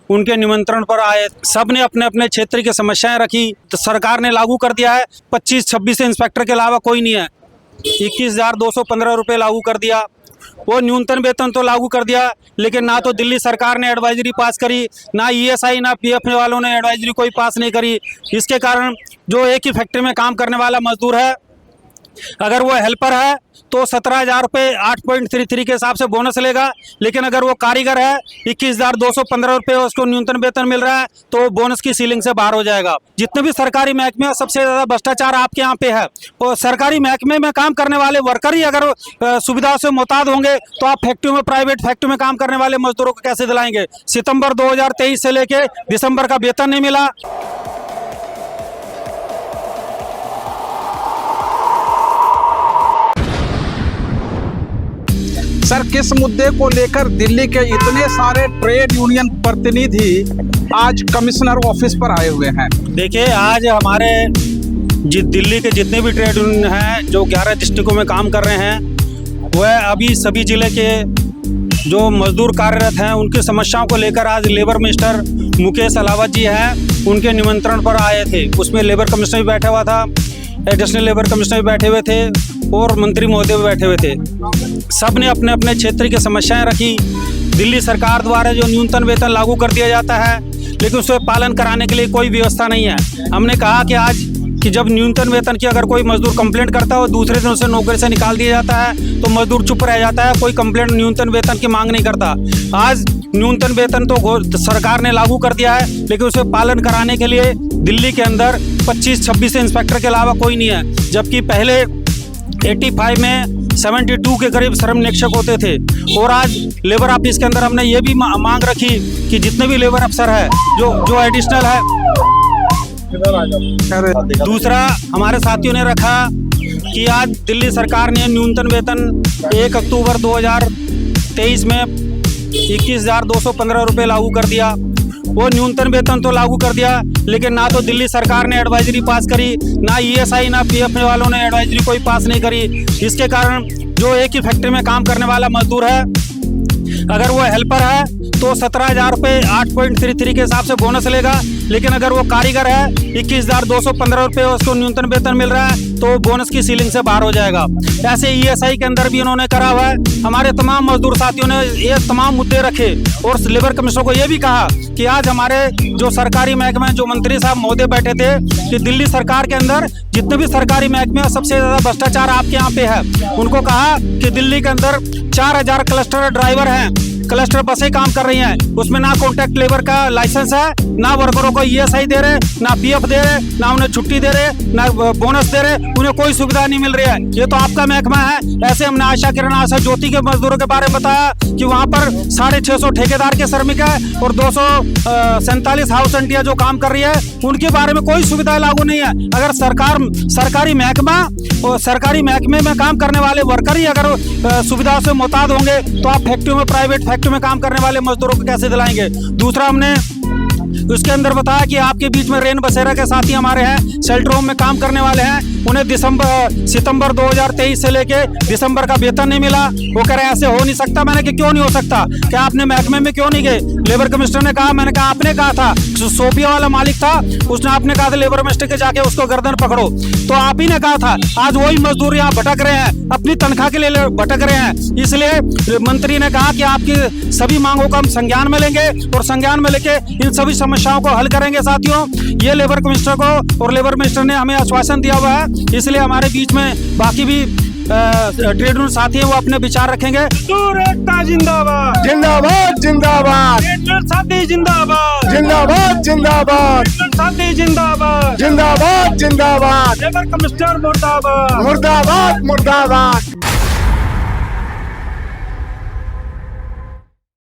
उनके निमंत्रण पर आए। सब ने अपने अपने क्षेत्र की समस्याएं रखी तो सरकार ने लागू कर दिया है 25-26 इंस्पेक्टर के अलावा कोई नहीं है। 21,215 रुपये लागू कर दिया। वो न्यूनतम वेतन तो लागू कर दिया, लेकिन ना तो दिल्ली सरकार ने एडवाइजरी पास करी, ना ईएसआई ना पीएफ वालों ने एडवाइजरी कोई पास नहीं करी। इसके कारण जो एक ही फैक्ट्री में काम करने वाला मजदूर है, अगर वो हेल्पर है तो 17,000 रुपये 8.33 के हिसाब से बोनस लेगा, लेकिन अगर वो कारीगर है 21,215 रुपये उसको न्यूनतम वेतन मिल रहा है तो वो बोनस की सीलिंग से बाहर हो जाएगा। जितने भी सरकारी महकमे सबसे ज़्यादा भ्रष्टाचार आपके यहाँ पे है, और सरकारी महकमे में काम करने वाले वर्कर ही अगर सुविधाओं से मुहताज होंगे तो आप फैक्ट्री में, प्राइवेट फैक्ट्री में काम करने वाले मजदूरों को कैसे दिलाएंगे। सितंबर 2023 से लेके दिसंबर का वेतन नहीं मिला। सर, किस मुद्दे को लेकर दिल्ली के इतने सारे ट्रेड यूनियन प्रतिनिधि आज कमिश्नर ऑफिस पर आए हुए हैं? देखिए, आज हमारे दिल्ली के जितने भी ट्रेड यूनियन हैं जो 11 डिस्ट्रिक्टों में काम कर रहे हैं, वह अभी सभी जिले के जो मजदूर कार्यरत हैं उनकी समस्याओं को लेकर आज लेबर मिनिस्टर मुकेश अलावत जी हैं, उनके निमंत्रण पर आए थे। उसमें लेबर कमिश्नर भी बैठा हुआ था, एडिशनल लेबर कमिश्नर भी बैठे हुए थे और मंत्री महोदय भी बैठे हुए थे। सब ने अपने अपने क्षेत्र की समस्याएं रखी। दिल्ली सरकार द्वारा जो न्यूनतम वेतन लागू कर दिया जाता है, लेकिन उसे पालन कराने के लिए कोई व्यवस्था नहीं है। हमने कहा कि आज कि जब न्यूनतम वेतन की अगर कोई मजदूर कंप्लेंट करता है और दूसरे दिन उसे नौकरी से निकाल दिया जाता है तो मजदूर चुप रह जाता है, कोई कंप्लेंट न्यूनतम वेतन की मांग नहीं करता। आज न्यूनतम वेतन तो सरकार ने लागू कर दिया है, लेकिन उसे पालन कराने के लिए दिल्ली के अंदर 25-26 इंस्पेक्टर के अलावा कोई नहीं है, जबकि पहले 85 में 72 के करीब श्रम निरीक्षक होते थे। और आज लेबर ऑफिस के अंदर हमने ये भी मांग रखी कि जितने भी लेबर अफसर है जो एडिशनल है। दूसरा हमारे साथियों ने रखा कि आज दिल्ली सरकार ने न्यूनतम वेतन 1 अक्टूबर 2023 में 21,215 रुपये लागू कर दिया। वो न्यूनतम वेतन तो लागू कर दिया, लेकिन ना तो दिल्ली सरकार ने एडवाइजरी पास करी, ना ईएसआई ना पीएफ वालों ने एडवाइजरी कोई पास नहीं करी। इसके कारण जो एक ही फैक्ट्री में काम करने वाला मजदूर है, अगर वो हेल्पर है तो 17,000 रुपये 8.33 के हिसाब से बोनस लेगा, लेकिन अगर वो कारीगर है 21,215 रुपये उसको न्यूनतम वेतन मिल रहा है तो बोनस की सीलिंग से बाहर हो जाएगा। ऐसे ईएसआई के अंदर भी इन्होंने करा हुआ है। हमारे तमाम मजदूर साथियों ने ये तमाम मुद्दे रखे और लेबर कमिश्नर को ये भी कहा कि आज हमारे जो सरकारी महकमे जो मंत्री साहब महोदय बैठे थे कि दिल्ली सरकार के अंदर जितने भी सरकारी महकमे सबसे ज़्यादा भ्रष्टाचार आपके यहाँ पे है। उनको कहा कि दिल्ली के अंदर 4,000 क्लस्टर ड्राइवर हैं, क्लस्टर बसें काम कर रही हैं, उसमें ना कॉन्ट्रैक्ट लेबर का लाइसेंस है, ना वर्करों को ईएसआई दे रहे, ना पीएफ दे रहे, ना उन्हें छुट्टी दे रहे, ना बोनस दे रहे, उन्हें कोई सुविधा नहीं मिल रही है। ये तो आपका महकमा है। ऐसे हमने आशा किरण आशा ज्योति के मजदूरों के बारे में बताया कि वहाँ पर 650 ठेकेदार के श्रमिक है और 247 हाउस एंटिया जो काम कर रही है, उनके बारे में कोई सुविधा लागू नहीं है। अगर सरकारी महकमा और सरकारी महकमे में काम करने वाले वर्कर ही अगर सुविधा से मुहताज होंगे तो आप फैक्ट्रियों में, प्राइवेट फैक्ट्री में काम करने वाले मजदूरों को कैसे दिलाएंगे। दूसरा हमने उसके अंदर बताया कि आपके बीच में रेन बसेरा के साथी हमारे हैं, शेल्टर होम में काम करने वाले हैं, उन्हें सितंबर 2023 से लेके दिसंबर का वेतन नहीं मिला। वो कह रहे हैं ऐसे हो नहीं सकता। मैंने कहा क्यों नहीं हो सकता, क्या आपने महकमे में क्यों नहीं गए? लेबर कमिश्नर ने कहा, मैंने कहा आपने कहा था, सोफिया वाला मालिक था उसने आपने कहा था लेबर मिनिस्टर के जाके उसको गर्दन पकड़ो, तो आप ही ने कहा था। आज वही मजदूर यहाँ भटक रहे हैं, अपनी तनख्वाह के लिए भटक रहे हैं। इसलिए मंत्री ने कहा कि आपकी सभी मांगों को हम संज्ञान में लेंगे और संज्ञान में लेके इन सभी समस्याओं को हल करेंगे। साथियों, ये लेबर कमिश्नर को और लेबर मिनिस्टर ने हमें आश्वासन दिया हुआ है, इसलिए हमारे बीच में बाकी भी ट्रेड यूनियन साथी है वो अपने विचार रखेंगे। एकता जिंदाबाद, जिंदाबाद जिंदाबाद, साथी जिंदाबाद, जिंदाबाद जिंदाबाद, साथी जिंदाबाद, जिंदाबाद जिंदाबाद, लेबर कमिश्नर मुर्दाबाद, मुर्दाबाद मुर्दाबाद।